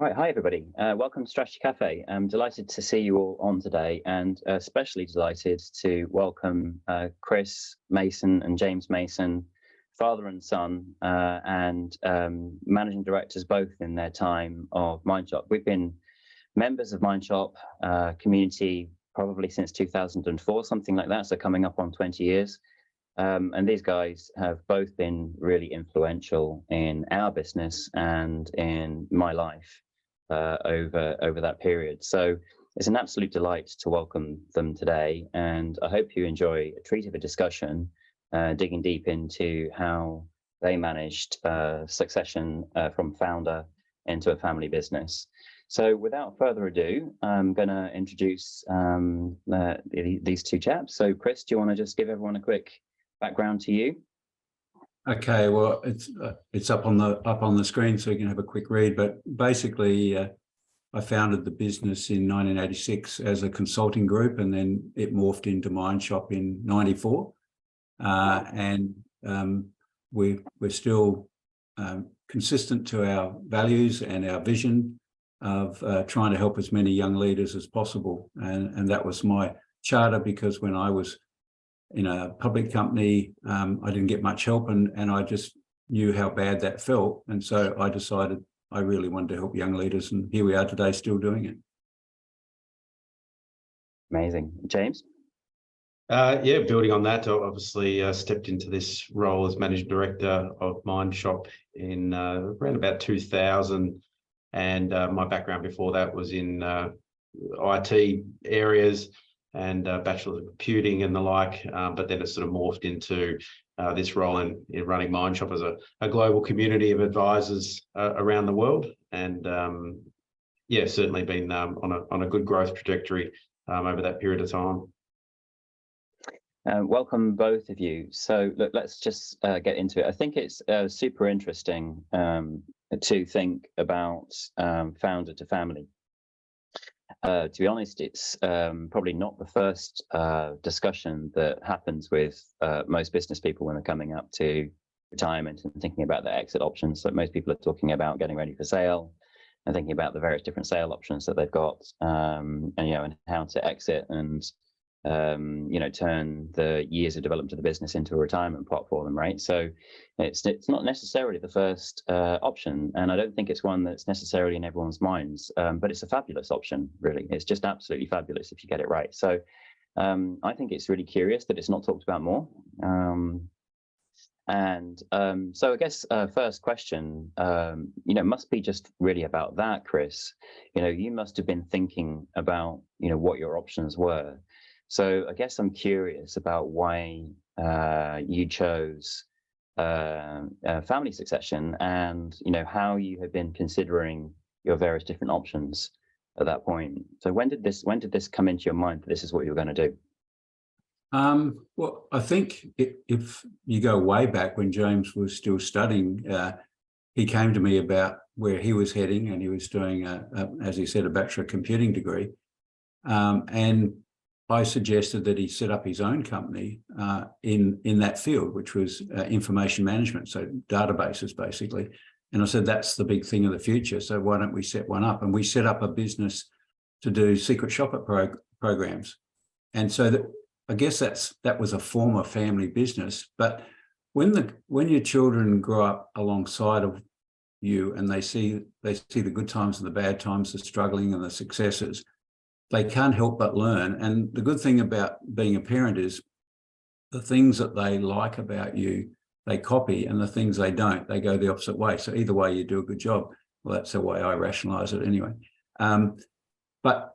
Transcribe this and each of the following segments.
Right, hi everybody. Welcome to Strategy Café. I'm delighted to see you all on today, and especially delighted to welcome Chris Mason and James Mason, father and son, and managing directors both in their time of Mindshop. We've been members of Mindshop community probably since 2004, something like that, so coming up on 20 years. And these guys have both been really influential in our business and in my life over that period. So it's an absolute delight to welcome them today, and I hope you enjoy a treat of a discussion, digging deep into how they managed succession from founder into a family business. So without further ado, I'm going to introduce these two chaps. So Chris, do you want to just give everyone a quick background to you? Okay, well, it's up on the screen, so you can have a quick read. But basically, I founded the business in 1986 as a consulting group, and then it morphed into Mindshop in '94. And we're still consistent to our values and our vision of trying to help as many young leaders as possible. And that was my charter, because when I was in a public company, I didn't get much help, and I just knew how bad that felt. And so I decided I really wanted to help young leaders, and here we are today still doing it. Amazing. James? Yeah, building on that, I obviously stepped into this role as managing director of Mindshop in around about 2000. And my background before that was in IT areas and Bachelor of Computing and the like, but then it sort of morphed into this role in running Mindshop as a global community of advisors around the world. And yeah, certainly been on a good growth trajectory over that period of time. Welcome both of you. So look, let's just get into it. I think it's super interesting to think about founder to family. To be honest, it's probably not the first discussion that happens with most business people when they're coming up to retirement and thinking about their exit options. So most people are talking about getting ready for sale and thinking about the various different sale options that they've got, and how to exit and turn the years of development of the business into a retirement pot for them, right? So it's not necessarily the first option, and I don't think it's one that's necessarily in everyone's minds, but it's a fabulous option, really. It's just absolutely fabulous if you get it right. So I think it's really curious that it's not talked about more. So I guess first question, must be just really about that, Chris. You must have been thinking about, what your options were. So I guess I'm curious about why you chose family succession, and how you have been considering your various different options at that point. So when did this come into your mind that this is what you were going to do? Well, I think if you go way back when James was still studying, he came to me about where he was heading, and he was doing, as he said, a Bachelor of Computing degree. And I suggested that he set up his own company in that field, which was information management, so databases basically. And I said, that's the big thing of the future, so why don't we set one up? And we set up a business to do secret shopper programs. And so I guess that was a former family business. But when your children grow up alongside of you, and they see the good times and the bad times, the struggling and the successes, they can't help but learn. And the good thing about being a parent is the things that they like about you, they copy, and the things they don't, they go the opposite way. So either way, you do a good job. Well, that's the way I rationalize it anyway. But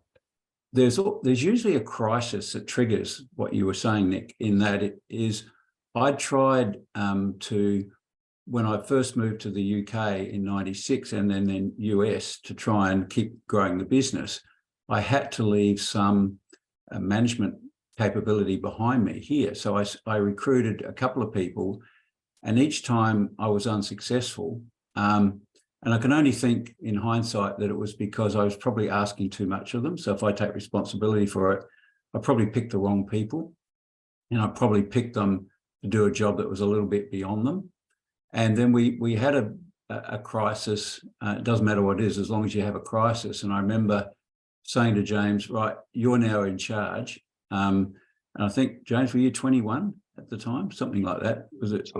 there's usually a crisis that triggers what you were saying, Nick, in that it is, I tried when I first moved to the UK in '96 and then in US to try and keep growing the business, I had to leave some management capability behind me here. So I recruited a couple of people, and each time I was unsuccessful. And I can only think in hindsight that it was because I was probably asking too much of them. So if I take responsibility for it, I probably picked the wrong people, and I probably picked them to do a job that was a little bit beyond them. And then we had a crisis. It doesn't matter what it is, as long as you have a crisis. And I remember saying to James, right, you're now in charge. And I think, James, were you 21 at the time? Something like that. Was it?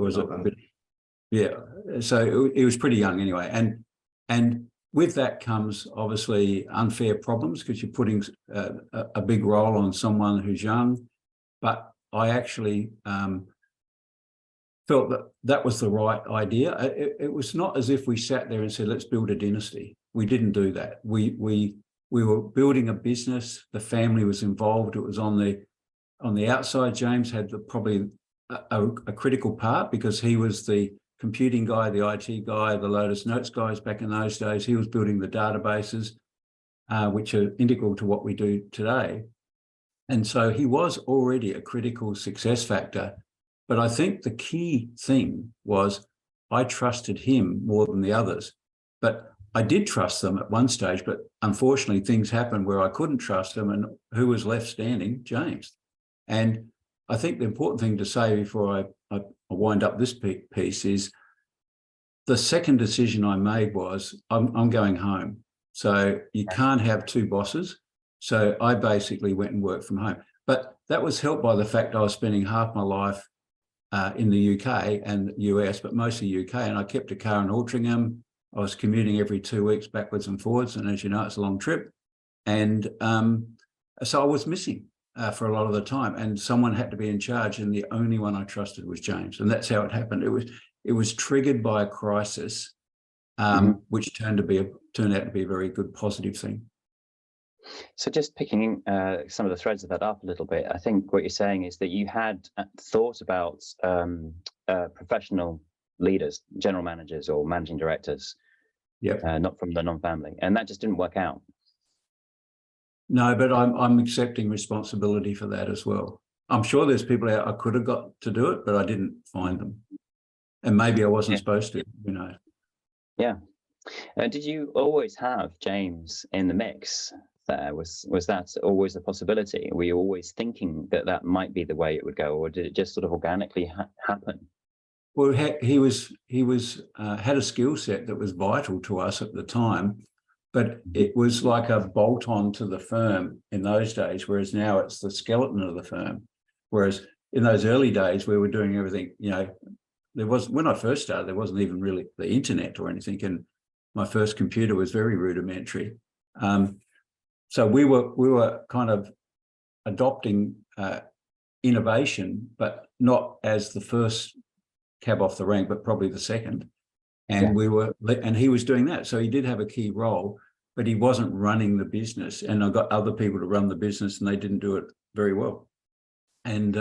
Yeah. So it was pretty young anyway. And with that comes obviously unfair problems, because you're putting a big role on someone who's young. But I actually felt that was the right idea. It was not as if we sat there and said, let's build a dynasty. We didn't do that. We were building a business. The family was involved. It was on the outside. James had probably a critical part, because he was the computing guy, the IT guy, the Lotus Notes guys back in those days. He was building the databases, which are integral to what we do today. And so he was already a critical success factor. But I think the key thing was I trusted him more than the others. But I did trust them at one stage, but unfortunately things happened where I couldn't trust them. And who was left standing? James. And I think the important thing to say before I wind up this piece is the second decision I made was I'm going home. So you can't have two bosses. So I basically went and worked from home. But that was helped by the fact I was spending half my life in the UK and US, but mostly UK. And I kept a car in Altrincham. I was commuting every 2 weeks backwards and forwards. And as you know, it's a long trip. And so I was missing for a lot of the time, and someone had to be in charge. And the only one I trusted was James. And that's how it happened. It was triggered by a crisis, which turned out to be a very good positive thing. So just picking some of the threads of that up a little bit, I think what you're saying is that you had thought about professional leaders, general managers or managing directors, not from the non-family, and that just didn't work out. No, but I'm accepting responsibility for that as well. I'm sure there's people out I could have got to do it, but I didn't find them. And maybe I wasn't supposed to, you know. Yeah. Did you always have James in the mix there? Was that always a possibility? Were you always thinking that might be the way it would go, or did it just sort of organically happen? Well, he had a skill set that was vital to us at the time, but it was like a bolt-on to the firm in those days, whereas now it's the skeleton of the firm. Whereas in those early days, we were doing everything, you know. When I first started, there wasn't even really the internet or anything, and my first computer was very rudimentary. So we were kind of adopting innovation, but not as the first cab off the rank, but probably the second. And and he was doing that. So he did have a key role, but he wasn't running the business. And I got other people to run the business, and they didn't do it very well. And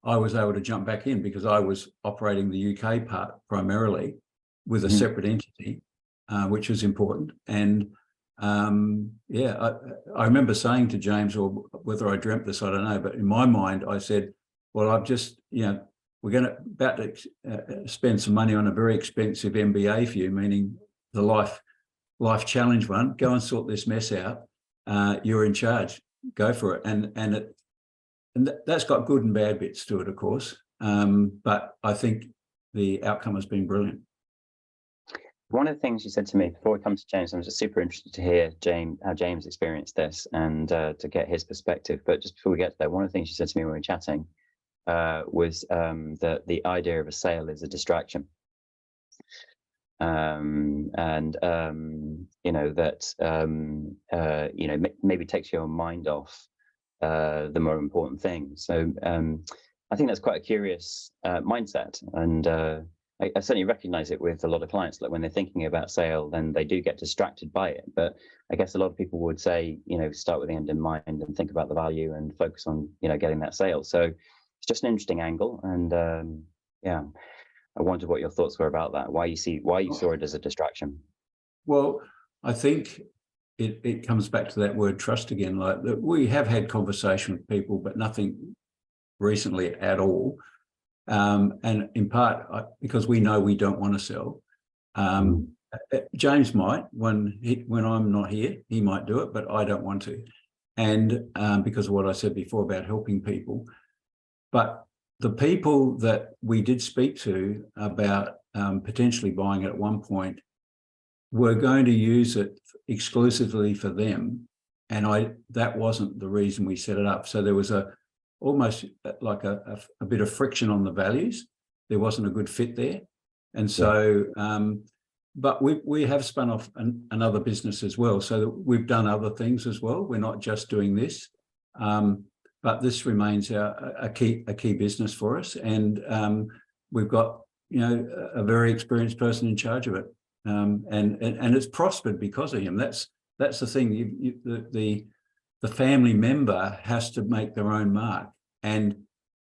I was able to jump back in because I was operating the UK part primarily with a separate entity, which was important. And I remember saying to James, or whether I dreamt this, I don't know, but in my mind, I said, well, I've just, we're about to spend some money on a very expensive MBA for you, meaning the life challenge one. Go and sort this mess out. You're in charge. Go for it. And that's got good and bad bits to it, of course. But I think the outcome has been brilliant. One of the things you said to me before we come to James, I'm just super interested to hear how James experienced this and to get his perspective. But just before we get to that, one of the things you said to me when we were chatting was that the idea of a sale is a distraction. Maybe takes your mind off the more important things. So I think that's quite a curious mindset, and I certainly recognize it with a lot of clients. Like when they're thinking about sale, then they do get distracted by it. But I guess a lot of people would say, start with the end in mind and think about the value and focus on, getting that sale. So it's just an interesting angle, and I wondered what your thoughts were about that. Why you saw it as a distraction? Well, I think it comes back to that word trust again. Like we have had conversation with people, but nothing recently at all. And in part because we know we don't want to sell. James might when I'm not here, he might do it, but I don't want to. And because of what I said before about helping people. But the people that we did speak to about potentially buying it at one point, were going to use it exclusively for them. And that wasn't the reason we set it up. So there was almost like a bit of friction on the values. There wasn't a good fit there. And so, but we have spun off another business as well. So we've done other things as well. We're not just doing this, but this remains a key business for us. And we've got, a very experienced person in charge of it. And it's prospered because of him. That's the thing. The family member has to make their own mark. And,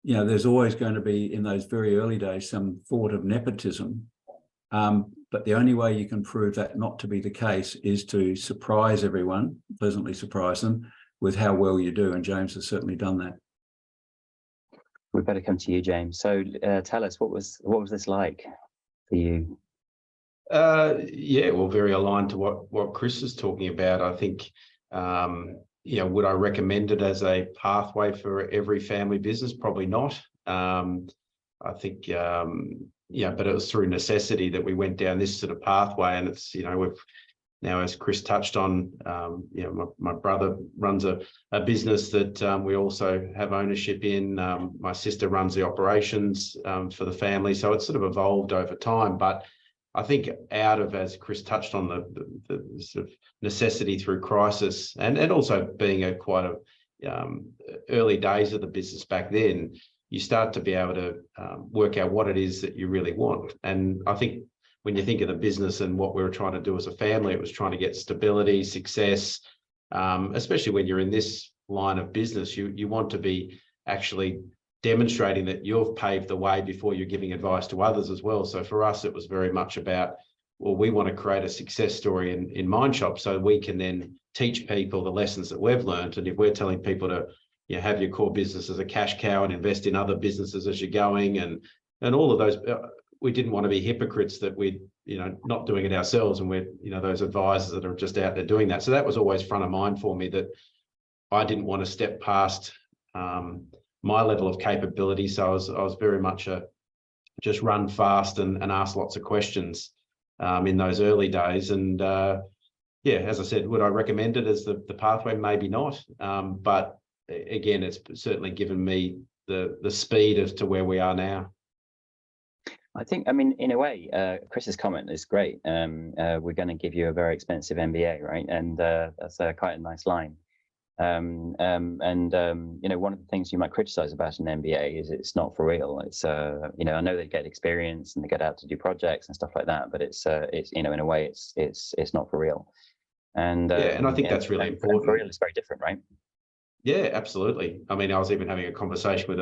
there's always going to be, in those very early days, some thought of nepotism. But the only way you can prove that not to be the case is to surprise everyone, pleasantly surprise them with how well you do. And James has certainly done that. We better come to you, James. So tell us, what was this like for you? Yeah, well, very aligned to what Chris is talking about. I think, would I recommend it as a pathway for every family business? Probably not. I think, but it was through necessity that we went down this sort of pathway. And it's, we've now, as Chris touched on, my brother runs a business that we also have ownership in. My sister runs the operations for the family. So it's sort of evolved over time. But I think out of, as Chris touched on, the sort of necessity through crisis, and also being quite early days of the business back then, you start to be able to work out what it is that you really want. And I think when you think of the business and what we were trying to do as a family, it was trying to get stability, success, especially when you're in this line of business. You want to be actually demonstrating that you've paved the way before you're giving advice to others as well. So for us, it was very much about, well, we want to create a success story in Mindshop so we can then teach people the lessons that we've learned. And if we're telling people to have your core business as a cash cow and invest in other businesses as you're going, and all of those, we didn't want to be hypocrites that we're not doing it ourselves, and we're those advisors that are just out there doing that. So that was always front of mind for me, that I didn't want to step past my level of capability. So I was very much just run fast and ask lots of questions in those early days. And as I said, would I recommend it as the pathway? Maybe not. But again, it's certainly given me the speed as to where we are now. I think, in a way, Chris's comment is great. We're going to give you a very expensive MBA, right? And that's quite a nice line. One of the things you might criticize about an MBA is it's not for real. It's I know they get experience and they get out to do projects and stuff like that, but it's in a way it's not for real. And and I think that's really important. For real, it's very different, right? Yeah, absolutely. I was even having a conversation with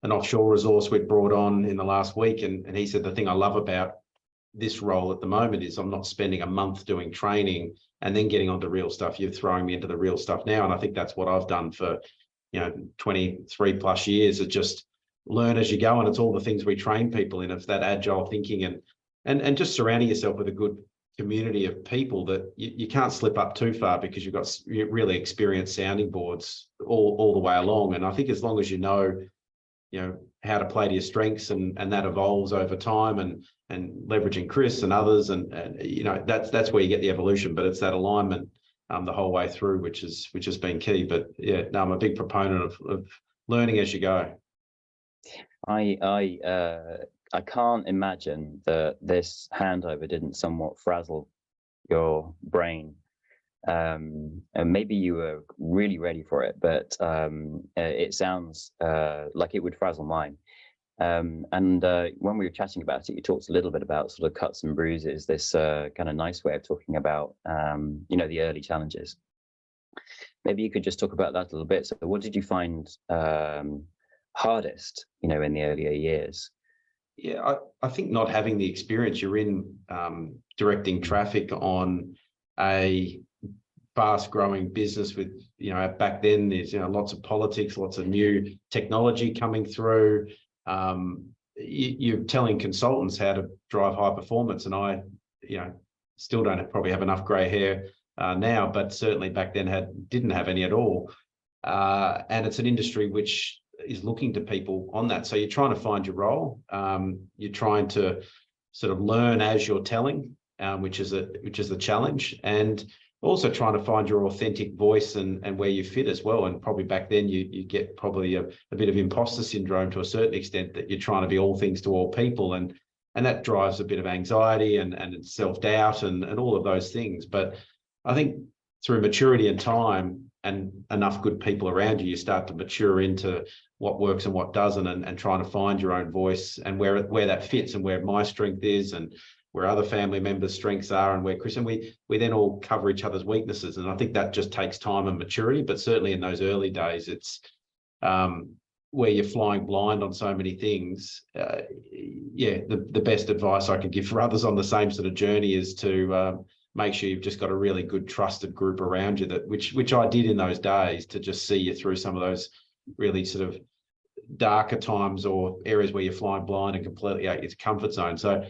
an offshore resource we'd brought on in the last week, and he said, the thing I love about this role at the moment is I'm not spending a month doing training and then getting onto real stuff. You're throwing me into the real stuff now. And I think that's what I've done for 23 plus years, is just learn as you go. And it's all the things we train people in, of that agile thinking and just surrounding yourself with a good community of people that you can't slip up too far, because you've got really experienced sounding boards all the way along. And I think as long as you know how to play to your strengths, and that evolves over time, and leveraging Chris and others, and that's where you get the evolution. But it's that alignment the whole way through, which has been key. But I'm a big proponent of learning as you go. I can't imagine that this handover didn't somewhat frazzle your brain. And maybe you were really ready for it, but it sounds like it would frazzle mine. And when we were chatting about it, you talked a little bit about sort of cuts and bruises, this kind of nice way of talking about, the early challenges. Maybe you could just talk about that a little bit. So what did you find hardest, in the earlier years? Yeah, I think not having the experience. You're in directing traffic on a fast growing business with, back then there's, lots of politics, lots of new technology coming through. You're telling consultants how to drive high performance. And I, still don't probably have enough gray hair now, but certainly back then didn't have any at all. And it's an industry which is looking to people on that. So you're trying to find your role. You're trying to sort of learn as you're telling, which is a challenge, and also trying to find your authentic voice and where you fit as well. And probably back then you get probably a bit of imposter syndrome to a certain extent, that you're trying to be all things to all people, and that drives a bit of anxiety and self-doubt and all of those things. But I think through maturity and time and enough good people around you, you start to mature into what works and what doesn't, and trying to find your own voice and where that fits, and where my strength is and where other family members' strengths are, and where Chris, and we then all cover each other's weaknesses. And I think that just takes time and maturity, but certainly in those early days, it's where you're flying blind on so many things. The best advice I could give for others on the same sort of journey is to make sure you've just got a really good trusted group around you, which I did in those days, to just see you through some of those really sort of darker times or areas where you're flying blind and completely out your comfort zone. So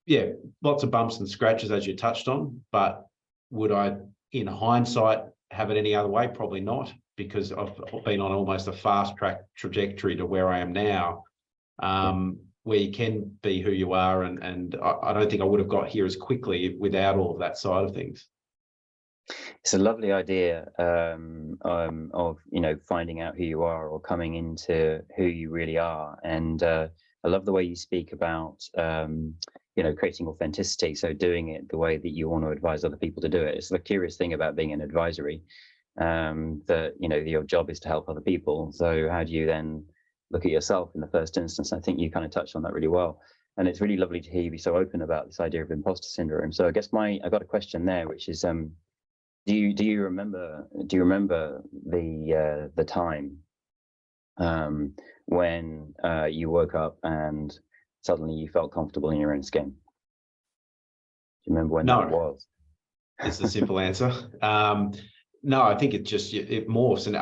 yeah, lots of bumps and scratches, as you touched on, but would I, in hindsight, have it any other way? Probably not, because I've been on almost a fast track trajectory to where I am now, where you can be who you are. And I don't think I would have got here as quickly without all of that side of things. It's a lovely idea of, finding out who you are, or coming into who you really are. And I love the way you speak about, creating authenticity. So doing it the way that you want to advise other people to do it. It's the curious thing about being an advisory, that, your job is to help other people. So how do you then look at yourself in the first instance? I think you kind of touched on that really well. And it's really lovely to hear you be so open about this idea of imposter syndrome. So I guess I got a question there, which is, do you remember the time when you woke up and suddenly you felt comfortable in your own skin? Do you remember when that was? It's the simple answer. No, I think it morphs, and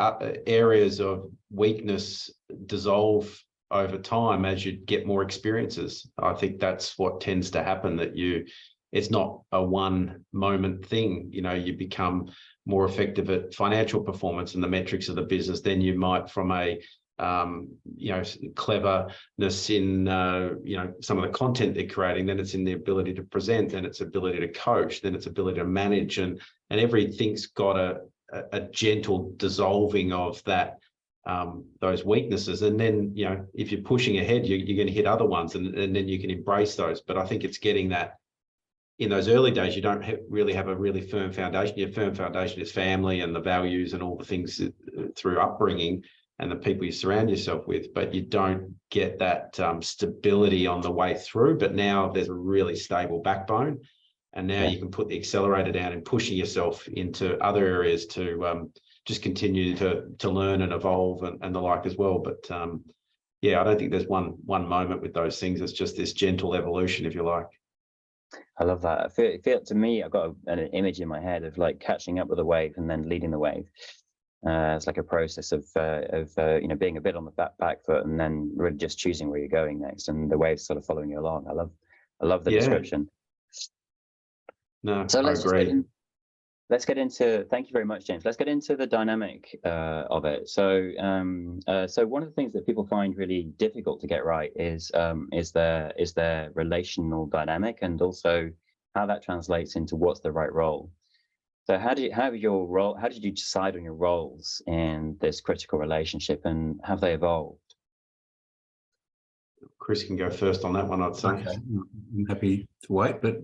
areas of weakness dissolve over time as you get more experiences. I think that's what tends to happen, that it's not a one moment thing. You become more effective at financial performance and the metrics of the business than you might from a cleverness in some of the content they're creating. Then it's in the ability to present, then it's ability to coach, then it's ability to manage, and everything's got a gentle dissolving of that, those weaknesses. And then if you're pushing ahead, you're going to hit other ones, and then you can embrace those. But I think it's getting that. In those early days, you don't really have a really firm foundation. Your firm foundation is family and the values and all the things through upbringing and the people you surround yourself with, but you don't get that stability on the way through. But now there's a really stable backbone, and now you can put the accelerator down and pushing yourself into other areas to just continue to learn and evolve and the like as well. But I don't think there's one moment with those things. It's just this gentle evolution, if you like. I love that. I feel to me, I've got an image in my head of like catching up with a wave and then leading the wave. It's like a process of being a bit on the back foot, and then really just choosing where you're going next, and the wave's sort of following you along. I love the description. No, so let's get into. Thank you very much, James. Let's get into the dynamic of it. So one of the things that people find really difficult to get right is their relational dynamic, and also how that translates into what's the right role. So how did you decide on your roles in this critical relationship, and have they evolved? Chris can go first on that one, I'd say. Okay. I'm happy to wait, but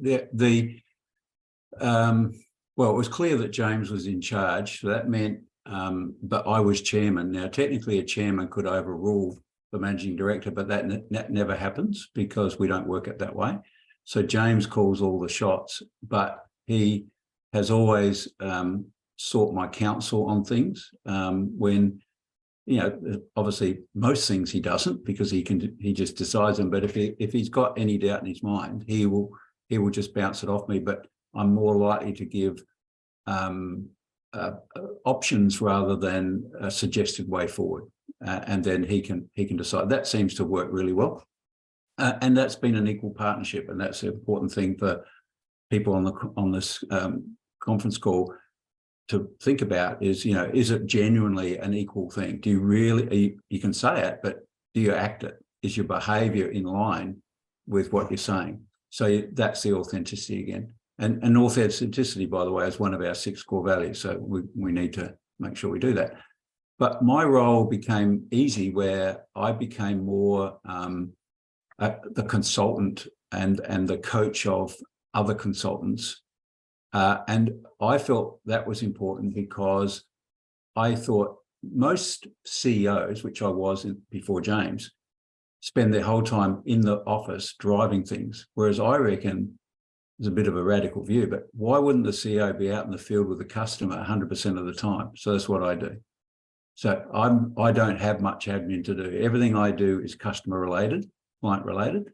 well, it was clear that James was in charge. So that meant, but I was chairman. Now, technically, a chairman could overrule the managing director, but that never happens because we don't work it that way. So James calls all the shots, but he has always sought my counsel on things when, obviously most things he doesn't, because he just decides them. But if he's got any doubt in his mind, he will just bounce it off me. But I'm more likely to give options rather than a suggested way forward, and then he can decide. That seems to work really well, and that's been an equal partnership, and that's an important thing for people on this conference call to think about. Is is it genuinely an equal thing? Do you really? You can say it, but do you act it? Is your behaviour in line with what you're saying? So that's the authenticity again. And authenticity, by the way, is one of our 6 core values. So we need to make sure we do that. But my role became easy where I became more the consultant and the coach of other consultants. And I felt that was important because I thought most CEOs, which I was before James, spend their whole time in the office driving things. Whereas I reckon, it's a bit of a radical view, but why wouldn't the CEO be out in the field with the customer 100% of the time? So that's what I do. So I don't have much admin to do. Everything I do is customer related, client related.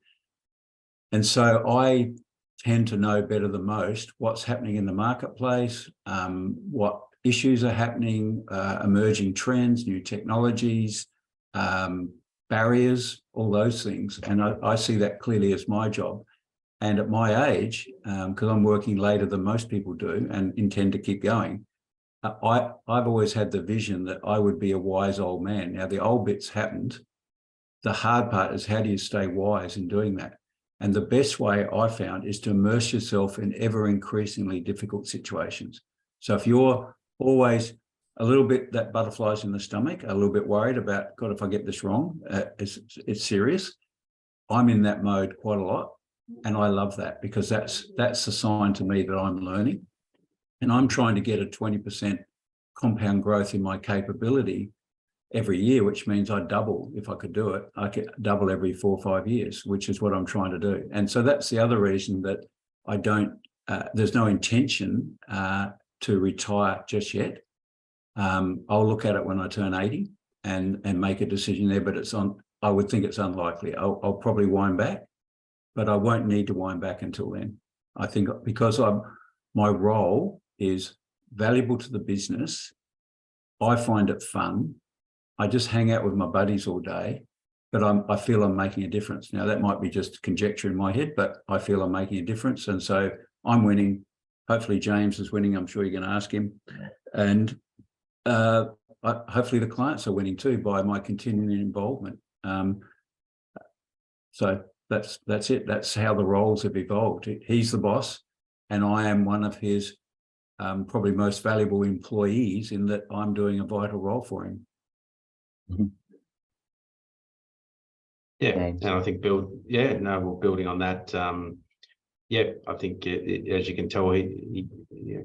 And so I tend to know better than most what's happening in the marketplace, what issues are happening, emerging trends, new technologies, barriers, all those things. And I see that clearly as my job. And at my age, because I'm working later than most people do and intend to keep going, I've always had the vision that I would be a wise old man. Now, the old bits happened. The hard part is how do you stay wise in doing that? And the best way I found is to immerse yourself in ever increasingly difficult situations. So if you're always a little bit, that butterflies in the stomach, a little bit worried about, God, if I get this wrong, it's serious. I'm in that mode quite a lot. And I love that because that's a sign to me that I'm learning. And I'm trying to get a 20% compound growth in my capability every year, which means I double. If I could do it, I could double every 4 or 5 years, which is what I'm trying to do. And so that's the other reason that I don't, there's no intention to retire just yet. I'll look at it when I turn 80 and make a decision there, but I would think it's unlikely. I'll probably wind back, but I won't need to wind back until then. I think because my role is valuable to the business. I find it fun. I just hang out with my buddies all day, but I feel I'm making a difference. Now, that might be just conjecture in my head, but I feel I'm making a difference. And so I'm winning. Hopefully James is winning. I'm sure you're going to ask him. And hopefully the clients are winning too by my continuing involvement. So that's it. That's how the roles have evolved. He's the boss, and I am one of his probably most valuable employees in that I'm doing a vital role for him. Mm-hmm. Yeah, and I think building on that. I think as you can tell, he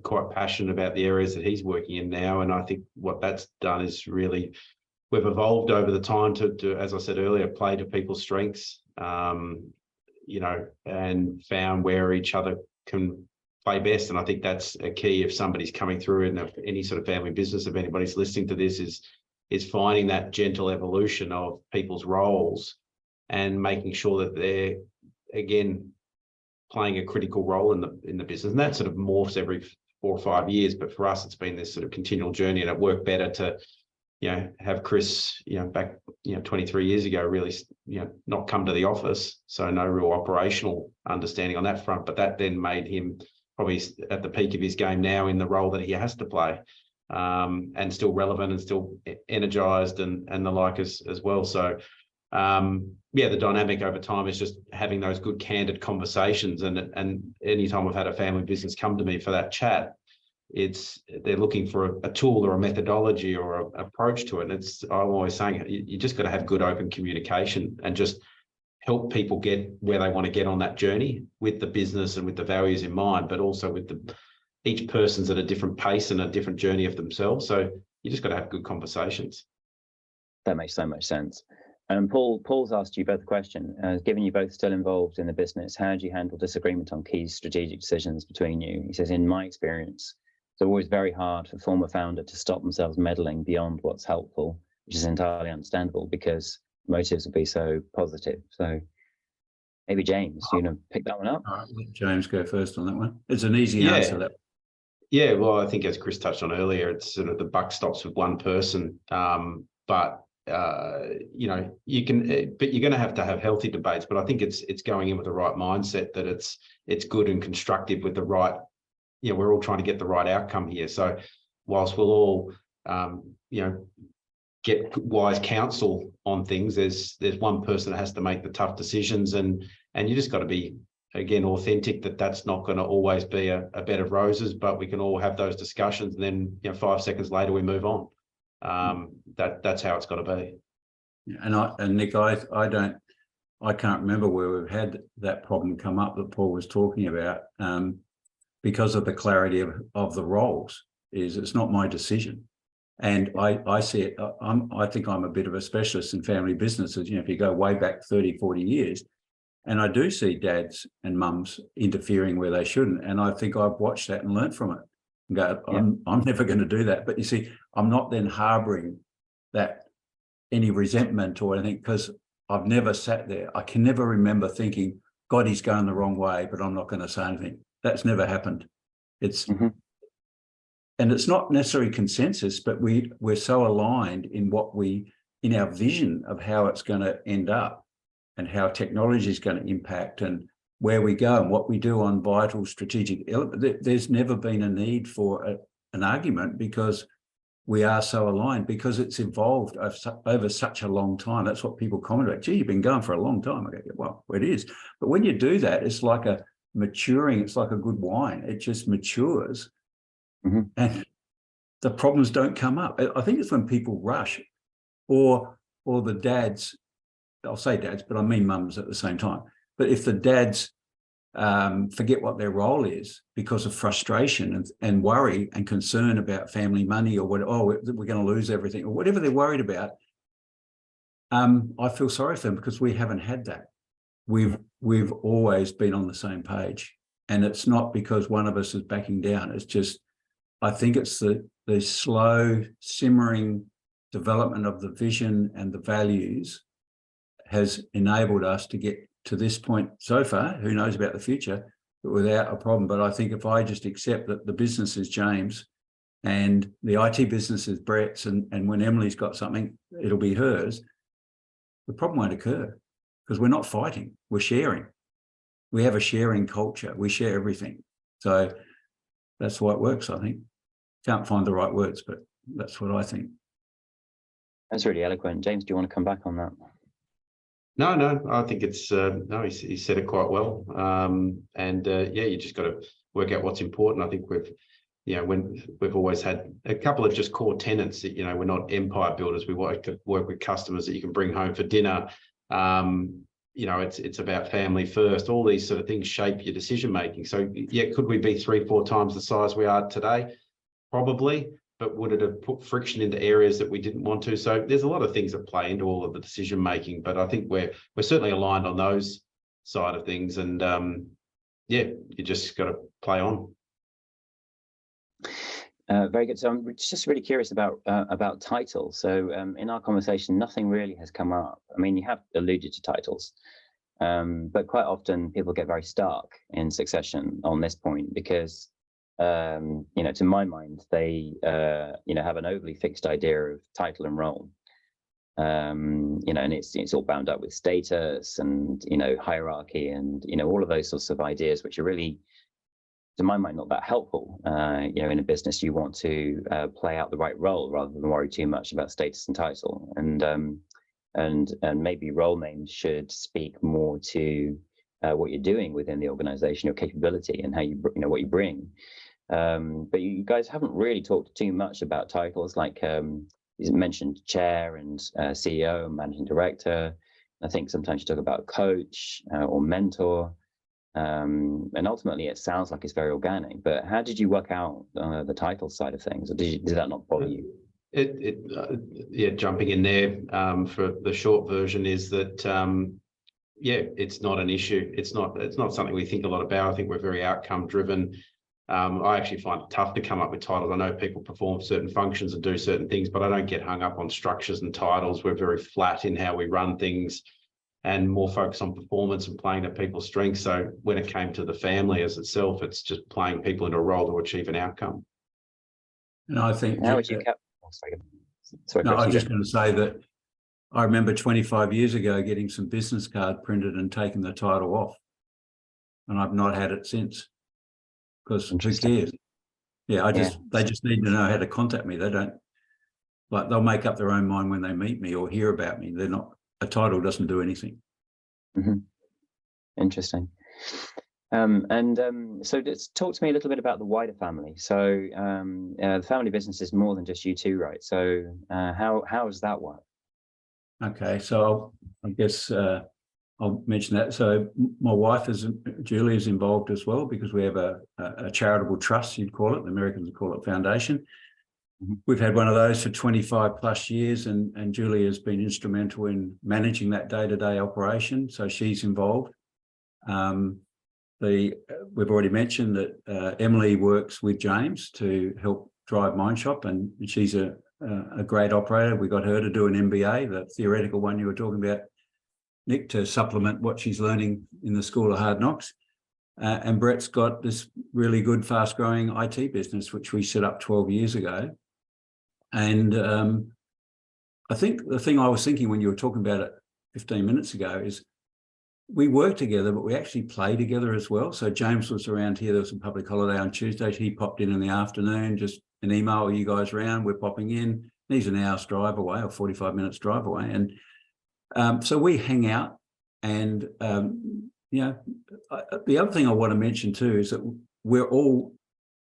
quite passionate about the areas that he's working in now, and I think what that's done is really we've evolved over the time to as I said earlier, play to people's strengths, and found where each other can play best. And I think that's a key if somebody's coming through in any sort of family business, if anybody's listening to this, is finding that gentle evolution of people's roles and making sure that they're again playing a critical role in the business. And that sort of morphs every 4 or 5 years. But for us, it's been this sort of continual journey, and it worked better to have Chris back 23 years ago really not come to the office, so no real operational understanding on that front. But that then made him probably at the peak of his game now in the role that he has to play, and still relevant and still energized and the like as well. So the dynamic over time is just having those good candid conversations, and anytime I've had a family business come to me for that chat, they're looking for a tool or a methodology or an approach to it. And I'm always saying you just got to have good open communication and just help people get where they want to get on that journey with the business and with the values in mind, but also with each person's at a different pace and a different journey of themselves. So you just got to have good conversations. That makes so much sense. And Paul's asked you both a question. Given you both still involved in the business, how do you handle disagreement on key strategic decisions between you? He says, in my experience, it's always very hard for a former founder to stop themselves meddling beyond what's helpful, which is entirely understandable because motives will be so positive. So maybe James, you want to pick that one up? All right, let James go first on that one. It's an easy answer. That. Yeah, well, I think as Chris touched on earlier, it's sort of the buck stops with one person. But you can, but you're going to have healthy debates. But I think it's going in with the right mindset that it's good and constructive with the right. We're all trying to get the right outcome here. So whilst we'll all, get wise counsel on things, there's one person that has to make the tough decisions, and you just got to be again, authentic, that's not going to always be a bed of roses, but we can all have those discussions, and then 5 seconds later we move on. That's how it's got to be. And Nick, I can't remember where we've had that problem come up that Paul was talking about, because of the clarity of the roles. It's not my decision. And I see it, I think I'm a bit of a specialist in family businesses. If you go way back 30, 40 years, and I do see dads and mums interfering where they shouldn't. And I think I've watched that and learned from it and go, I'm never going to do that. But you see, I'm not then harboring that any resentment or anything, because I've never sat there. I can never remember thinking, God, he's going the wrong way, but I'm not going to say anything. That's never happened. It's and it's not necessarily consensus, but we're so aligned in in our vision of how it's going to end up and how technology is going to impact and where we go and what we do on vital strategic elements. There's never been a need for an argument, because we are so aligned, because it's evolved over such a long time. That's what people comment about. Gee, you've been going for a long time. I go, well, it is. But when you do that, it's like a maturing. It's like a good wine. It just matures, and the problems don't come up. I think it's when people rush, or the dads. I'll say dads, but I mean mums at the same time. But if the dads forget what their role is because of frustration and worry and concern about family money, or we're going to lose everything, or whatever they're worried about, I feel sorry for them, because we haven't had that. We've always been on the same page, and it's not because one of us is backing down. It's just, I think it's the slow simmering development of the vision and the values has enabled us to get to this point so far. Who knows about the future, but without a problem. But I think if I just accept that the business is James and the IT business is Brett's, and when Emily's got something, it'll be hers, the problem won't occur, because we're not fighting, we're sharing. We have a sharing culture. We share everything. So that's why it works, I think. Can't find the right words, but that's what I think. That's really eloquent. James, do you want to come back on that? No, I think it's no. He said it quite well. You just got to work out what's important. I think we've always had a couple of just core tenets that, we're not empire builders. We work with customers that you can bring home for dinner. It's about family first. All these sort of things shape your decision making. So could we be 3-4 times the size we are today? Probably. But would it have put friction into areas that we didn't want to? So there's a lot of things that play into all of the decision making, but I think we're certainly aligned on those side of things. And you just got to play on. Very good. So I'm just really curious about titles. So in our conversation, nothing really has come up. I mean, you have alluded to titles, but quite often people get very stark in succession on this point, because to my mind, they have an overly fixed idea of title and role, and it's all bound up with status and hierarchy and all of those sorts of ideas, which are really, to my mind, not that helpful. In a business, you want to play out the right role rather than worry too much about status and title, and maybe role names should speak more to what you're doing within the organization, your capability, and how what you bring. But you guys haven't really talked too much about titles, like you mentioned chair and CEO and managing director. I think sometimes you talk about coach or mentor, and ultimately it sounds like it's very organic. But how did you work out the title side of things, or did that not bother you? Jumping in there for the short version is that it's not an issue. It's not something we think a lot about. I think we're very outcome driven. I actually find it tough to come up with titles. I know people perform certain functions and do certain things, but I don't get hung up on structures and titles. We're very flat in how we run things and more focused on performance and playing to people's strengths. So when it came to the family as itself, it's just playing people into a role to achieve an outcome. And I think how would you sorry, I was just going to say that I remember 25 years ago getting some business card printed and taking the title off, and I've not had it since. Because who cares? They just need to know how to contact me. They don't, they'll make up their own mind when they meet me or hear about me. A title doesn't do anything. Interesting. So let's talk to me a little bit about the wider family. So the family business is more than just you two, right? So how does that work? Okay, so I guess I'll mention that. So my wife Julie is involved as well, because we have a charitable trust, you'd call it. The Americans would call it foundation. Mm-hmm. We've had one of those for 25 plus years, and Julie has been instrumental in managing that day-to-day operation. So she's involved. We've already mentioned that Emily works with James to help drive Mindshop, and she's a great operator. We got her to do an MBA, the theoretical one you were talking about, Nick, to supplement what she's learning in the School of Hard Knocks. And Brett's got this really good, fast-growing IT business, which we set up 12 years ago. And I think the thing I was thinking when you were talking about it 15 minutes ago is we work together, but we actually play together as well. So James was around here. There was a public holiday on Tuesday. He popped in the afternoon, just an email, are you guys around? We're popping in. He's an hour's drive away or 45 minutes drive away. And so we hang out. And, the other thing I want to mention too is that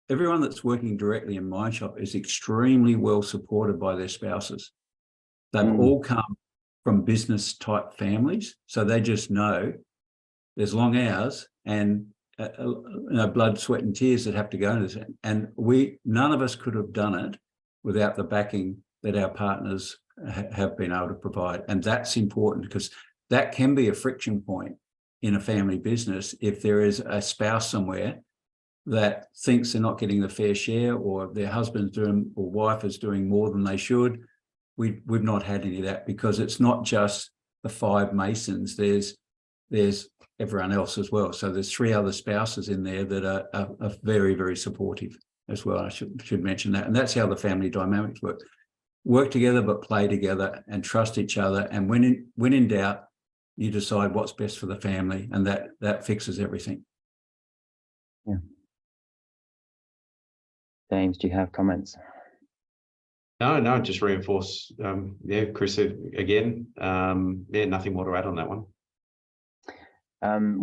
everyone that's working directly in Mindshop is extremely well supported by their spouses. They've all come from business type families. So they just know there's long hours and blood, sweat and tears that have to go into this. And none of us could have done it without the backing that our partners have been able to provide. And that's important, because that can be a friction point in a family business if there is a spouse somewhere that thinks they're not getting the fair share, or their husband's doing or wife is doing more than they should. We've not had any of that, because it's not just the 5 Masons. There's everyone else as well. So there's 3 other spouses in there that are very, very supportive as well. I should mention that. And that's how the family dynamics work. Work together, but play together and trust each other. And when in doubt, you decide what's best for the family, and that fixes everything. Yeah. James, do you have comments? No, just reinforce. Chris, again, nothing more to add on that one.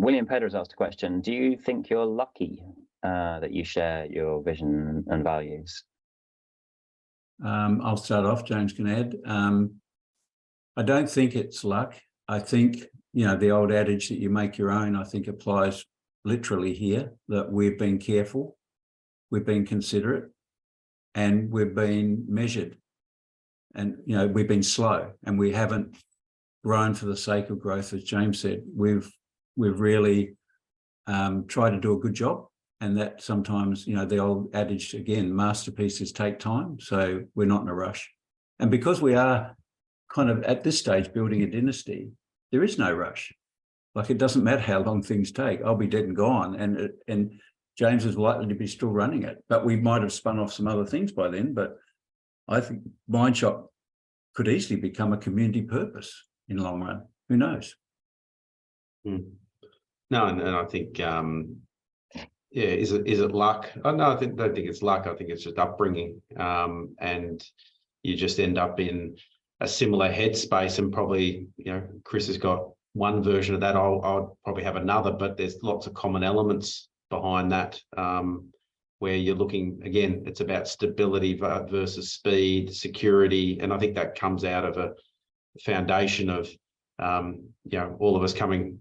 William Pedder has asked a question. Do you think you're lucky that you share your vision and values? I'll start off, James can add. I don't think it's luck. I think, the old adage that you make your own, I think applies literally here, that we've been careful, we've been considerate, and we've been measured. And, we've been slow, and we haven't grown for the sake of growth, as James said. We've really tried to do a good job. And that sometimes, the old adage, again, masterpieces take time. So we're not in a rush. And because we are kind of at this stage building a dynasty, there is no rush. Like, it doesn't matter how long things take. I'll be dead and gone. And James is likely to be still running it. But we might have spun off some other things by then. But I think Mindshop could easily become a community purpose in the long run. Who knows? No, and I think, is it luck? Oh, no, I don't think it's luck. I think it's just upbringing, and you just end up in a similar headspace. And probably, Chris has got one version of that. I'll probably have another, but there's lots of common elements behind that, where you're looking, again, it's about stability versus speed, security. And I think that comes out of a foundation of, all of us coming,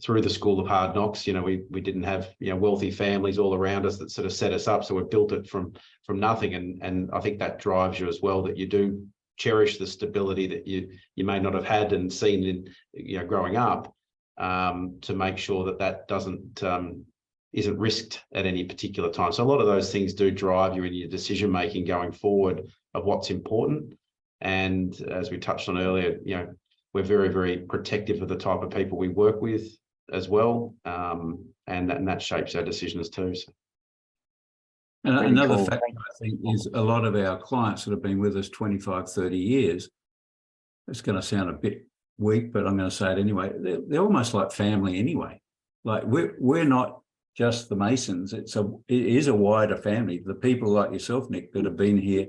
through the School of Hard Knocks. We didn't have, wealthy families all around us that sort of set us up. So we built it from nothing. And I think that drives you as well, that you do cherish the stability that you may not have had and seen in, growing up, to make sure that isn't risked at any particular time. So a lot of those things do drive you in your decision making going forward of what's important. And as we touched on earlier, we're very, very protective of the type of people we work with as well, and that shapes our decisions too. So. And really another cool factor, I think, is a lot of our clients that have been with us 25, 30 years, it's going to sound a bit weak, but I'm going to say it anyway, they're almost like family anyway. Like, we're not just the Masons, it is a wider family. The people like yourself, Nick, that have been here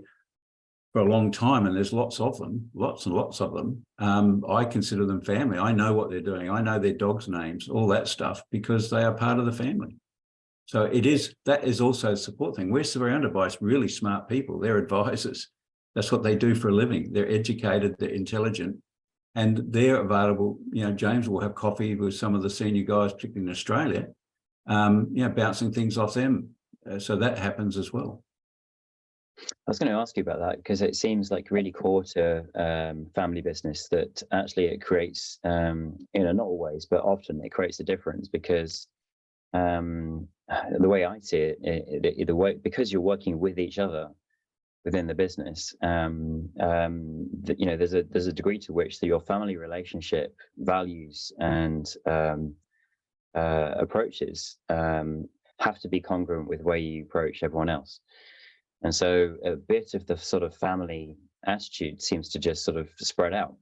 for a long time, and there's lots of them, lots and lots of them. I consider them family. I know what they're doing. I know their dogs' names, all that stuff, because they are part of the family. So that is also a support thing. We're surrounded by really smart people. They're advisors. That's what they do for a living. They're educated, they're intelligent, and they're available. James will have coffee with some of the senior guys, particularly in Australia, bouncing things off them. So that happens as well. I was going to ask you about that, because it seems like really core to family business that actually it creates, not always, but often it creates a difference, because the way I see it, the way, because you're working with each other within the business, there's a degree to which your family relationship values and approaches have to be congruent with the way you approach everyone else. And so a bit of the sort of family attitude seems to just sort of spread out.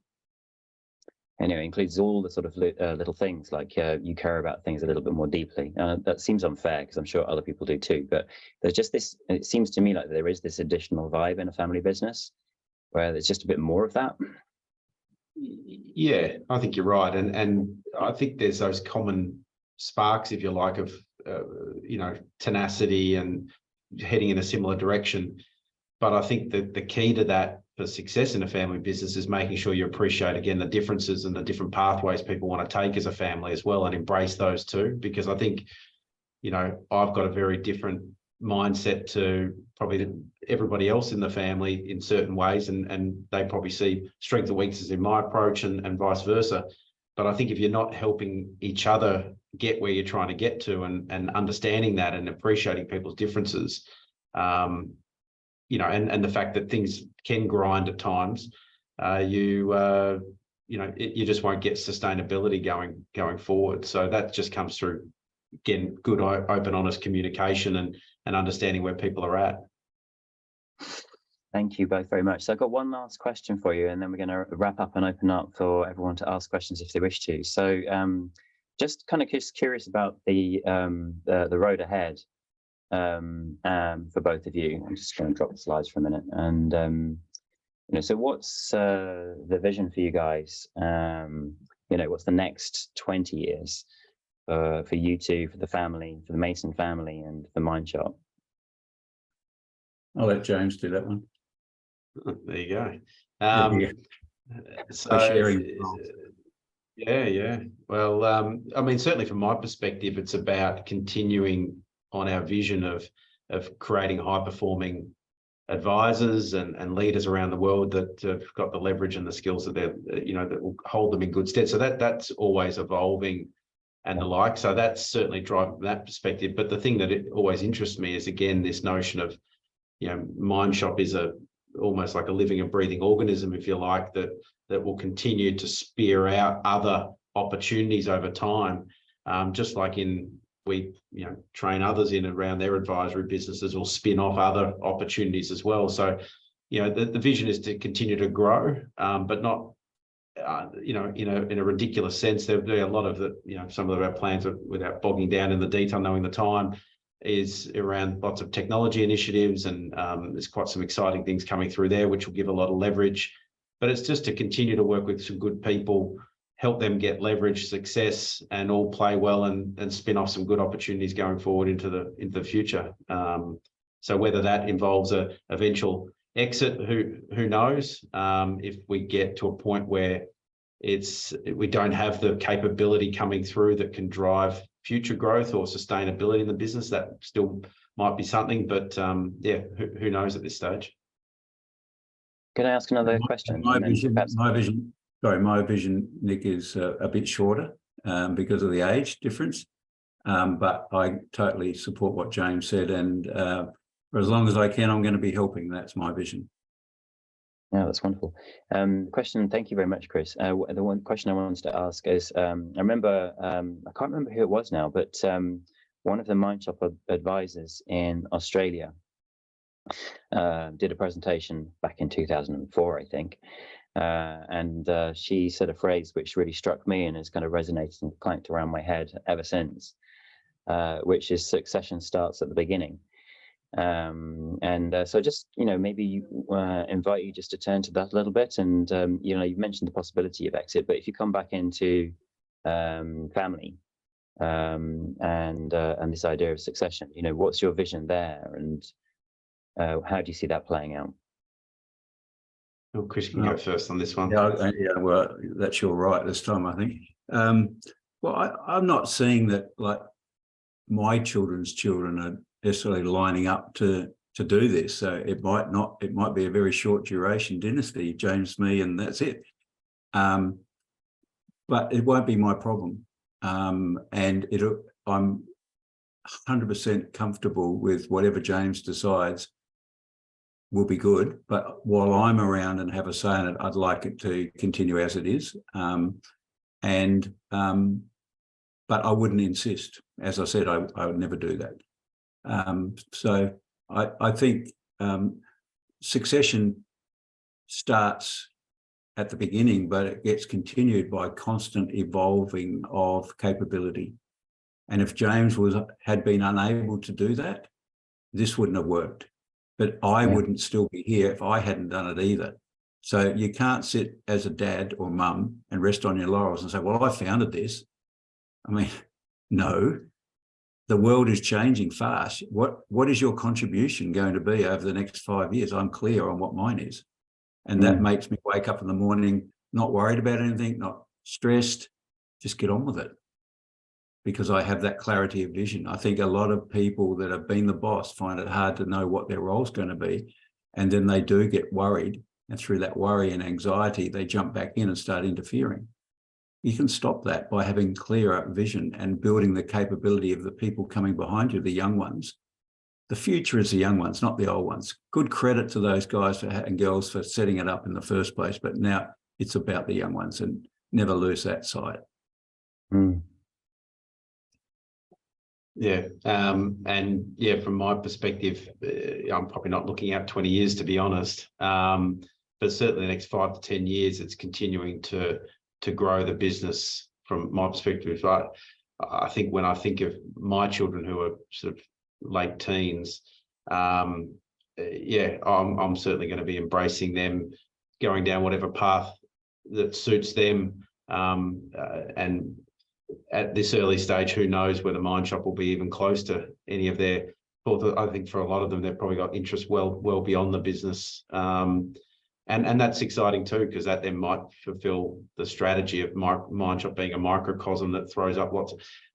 And it includes all the sort of little things, like you care about things a little bit more deeply. That seems unfair, because I'm sure other people do too. But there's just this, it seems to me like there is this additional vibe in a family business where there's just a bit more of that. Yeah, I think you're right. And I think there's those common sparks, if you like, of, tenacity and heading in a similar direction. But I think that the key to that for success in a family business is making sure you appreciate, again, the differences and the different pathways people want to take as a family as well, and embrace those too. Because I think, I've got a very different mindset to probably everybody else in the family in certain ways, and they probably see strengths and weaknesses in my approach, and vice versa. But I think if you're not helping each other get where you're trying to get to, and understanding that and appreciating people's differences, and the fact that things can grind at times, you just won't get sustainability going forward. So that just comes through, again, good, open, honest communication and understanding where people are at. Thank you both very much. So I've got one last question for you, and then we're going to wrap up and open up for everyone to ask questions if they wish to. So just kind of just curious about the road ahead for both of you. I'm just going to drop the slides for a minute. And so what's the vision for you guys? What's the next 20 years for you two, for the family, for the Mason family, and the Mindshop? I'll let James do that one. There you go. So sharing. Yeah. Well, certainly from my perspective, it's about continuing on our vision of creating high-performing advisors and leaders around the world that have got the leverage and the skills that that will hold them in good stead. So that's always evolving and the like. So that's certainly driving from that perspective. But the thing that it always interests me is, again, this notion of, Mindshop is almost like a living and breathing organism, if you like, that will continue to spear out other opportunities over time. Just like we train others in around their advisory businesses, will spin off other opportunities as well. So, the vision is to continue to grow, but not, in a ridiculous sense. There'll be a lot of some of our plans, without bogging down in the detail, knowing the time, is around lots of technology initiatives, and there's quite some exciting things coming through there, which will give a lot of leverage. But it's just to continue to work with some good people, help them get leverage, success, and all play well, and spin off some good opportunities going forward into the future. So whether that involves a eventual exit, who knows? If we get to a point where we don't have the capability coming through that can drive future growth or sustainability in the business, that still might be something. But who knows at this stage? Can I ask another question? My vision, Nick, is a bit shorter because of the age difference. But I totally support what James said, and for as long as I can, I'm going to be helping. That's my vision. Yeah, that's wonderful. Question. Thank you very much, Chris. The one question I wanted to ask is, I remember, I can't remember who it was now, but one of the Mindshop advisors in Australia did a presentation back in 2004, I think, and she said a phrase which really struck me and has kind of resonated and clanked around my head ever since, which is succession starts at the beginning. So just, maybe invite you just to turn to that a little bit. And, you've mentioned the possibility of exit, but if you come back into family and this idea of succession, what's your vision there, and how do you see that playing out? Well, Chris can go first on this one. Yeah, well, that's your right this time, I think. Well, I'm not seeing that like my children's children are necessarily lining up to do this. So it might be a very short duration dynasty, James, me, and that's it. But it won't be my problem. And I'm 100% comfortable with whatever James decides will be good. But while I'm around and have a say in it, I'd like it to continue as it is. But I wouldn't insist. As I said, I would never do that. So I think succession starts at the beginning, but it gets continued by constant evolving of capability. And if James had been unable to do that, this wouldn't have worked. But I wouldn't still be here if I hadn't done it either. So you can't sit as a dad or mum and rest on your laurels and say, well, I founded this. I mean, no, the world is changing fast. What is your contribution going to be over the next 5 years? I'm clear on what mine is. And that makes me wake up in the morning, not worried about anything, not stressed, just get on with it. Because I have that clarity of vision. I think a lot of people that have been the boss find it hard to know what their role is going to be. And then they do get worried. And through that worry and anxiety, they jump back in and start interfering. You can stop that by having clearer vision and building the capability of the people coming behind you, the young ones. The future is the young ones, not the old ones. Good credit to those guys and girls for setting it up in the first place. But now it's about the young ones, and never lose that sight. Yeah. And yeah, from my perspective, I'm probably not looking out 20 years, to be honest. But certainly the next 5 to 10 years, it's continuing to grow the business from my perspective. I think when I think of my children who are sort of late teens, I'm certainly going to be embracing them, going down whatever path that suits them. And at this early stage, who knows whether Mindshop will be even close to any of their thoughts. I think for a lot of them, they've probably got interest well beyond the business. And that's exciting too, because that then might fulfill the strategy of Mindshop being a microcosm that throws up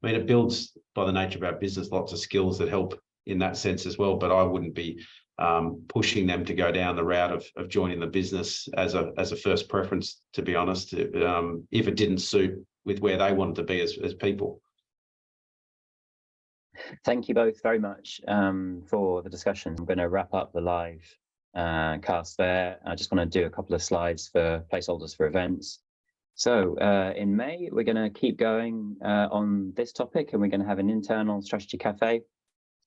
it builds, by the nature of our business, lots of skills that help in that sense as well. But I wouldn't be pushing them to go down the route of joining the business as a first preference, to be honest, if it didn't suit with where they wanted to be as people. Thank you both very much for the discussion. I'm going to wrap up the live cast there. I just want to do a couple of slides for placeholders for events. So in May, we're going to keep going on this topic, and we're going to have an internal strategy cafe.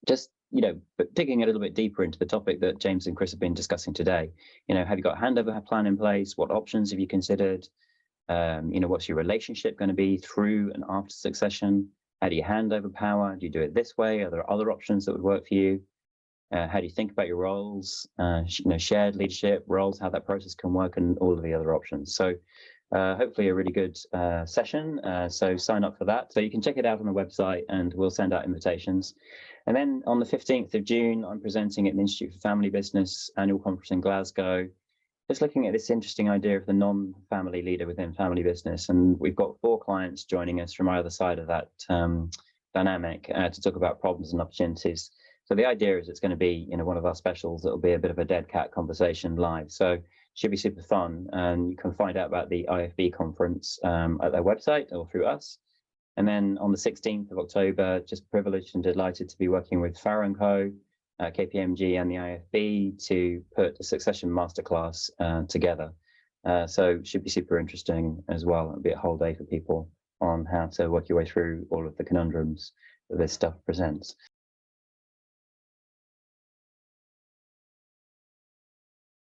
Just, but digging a little bit deeper into the topic that James and Chris have been discussing today. Have you got a handover plan in place? What options have you considered? What's your relationship going to be through and after succession? How do you hand over power? Do you do it this way? Are there other options that would work for you? How do you think about your roles? Shared leadership roles, how that process can work, and all of the other options. So hopefully a really good session. So sign up for that. So you can check it out on the website, and we'll send out invitations. And then on the 15th of June, I'm presenting at the Institute for Family Business annual conference in Glasgow, just looking at this interesting idea of the non-family leader within family business. And we've got 4 clients joining us from either side of that dynamic to talk about problems and opportunities. So the idea is it's going to be, one of our specials. It'll be a bit of a dead cat conversation live. So should be super fun. And you can find out about the IFB conference at their website or through us. And then on the 16th of October, just privileged and delighted to be working with Farrow & Co., KPMG and the IFB to put a succession masterclass together. So should be super interesting as well. It'll be a whole day for people on how to work your way through all of the conundrums that this stuff presents.